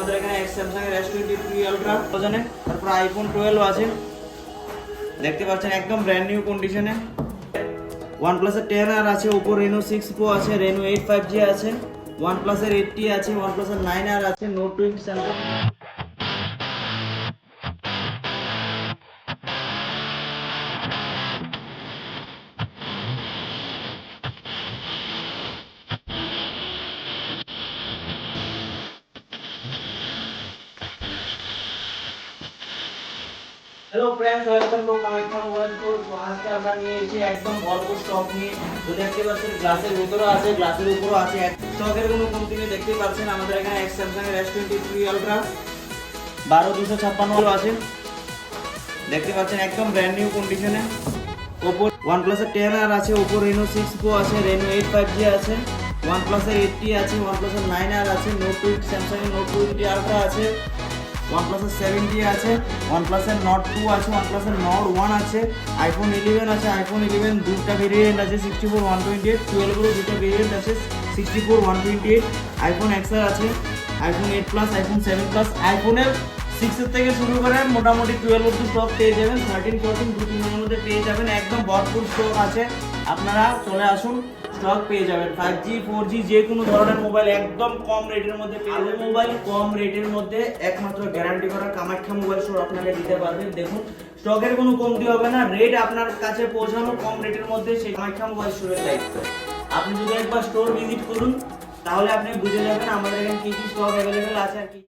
আমাদের এখানে স্যামসাং এর S23 আলট্রা ভার্সনে, তারপর আইফোন 12 আছে দেখতে পাচ্ছেন একদম ব্র্যান্ড নিউ কন্ডিশনে। OnePlus এর 10 আর আছে, Oppo Reno 6 Pro আছে, Reno 8 5G আছে, OnePlus এর 80 আছে, OnePlus এর 9R আছে, Note 20 Samsung। Hello friends, welcome to Kamakhya mobile store. তো আজকে আমরা নিয়ে এসেছি একদম ভরপুর স্টক নিয়ে। তো দেখতে পাচ্ছেন গ্লাসের ভিতরে আছে, গ্লাসের উপরও আছে, স্টকের কোনো কমতি নেই। দেখতে পাচ্ছেন আমাদের এখানে স্যামসাং এর S23 আলট্রা 12256 আছে দেখতে পাচ্ছেন একদম ব্র্যান্ড নিউ কন্ডিশনে। Oppo OnePlus এর 10 আর আছে, Oppo Reno 6 Pro আছে, Reno 8 5G আছে, OnePlus এর 80 আছে, OnePlus এর 9R আছে, Note 20 Samsung এর Note 20 Ultra আছে, OnePlus এর 70 আছে, OnePlus এর Nord 2 আছে, OnePlus এর Nord 1 আছে, iPhone 11 আছে, iPhone 11 দুটো ভেরিয়েন্ট আছে 64 128, 12 এর দুটো ভেরিয়েন্ট আছে 64 128, iPhone XR আছে, iPhone 8 Plus, iPhone 7 Plus, iPhone এর 6 এর থেকে শুরু করে মোটামুটি 12 অবধি স্টক পেয়ে যাবেন। 13 14 দু তিন দিনের মধ্যে পেয়ে যাবেন, একদম ভরপুর স্টক আছে। আপনারা চলে আসুন, স্টক পেয়ে যাবেন। 5G 4G যে কোনো ধরনের মোবাইল একদম কম রেটের মধ্যে পেয়ে যাবেন। মোবাইল কম রেটের মধ্যে একমাত্র গ্যারান্টি করা কামাখ্যা মোবাইল স্টোর আপনাকে দিতে পারবেন। দেখুন স্টকের কোনো কমতি হবে না, রেট আপনার কাছে পৌঁছানো কম রেটের মধ্যে সেই কামাখ্যা মোবাইল স্টোরের দায়িত্ব। আপনি যদি একবার স্টোর ভিজিট করুন তাহলে আপনি বুঝে যাবেন আমাদের এখানে কি কি স্টক অ্যাভেলেবেল আছে আর কি।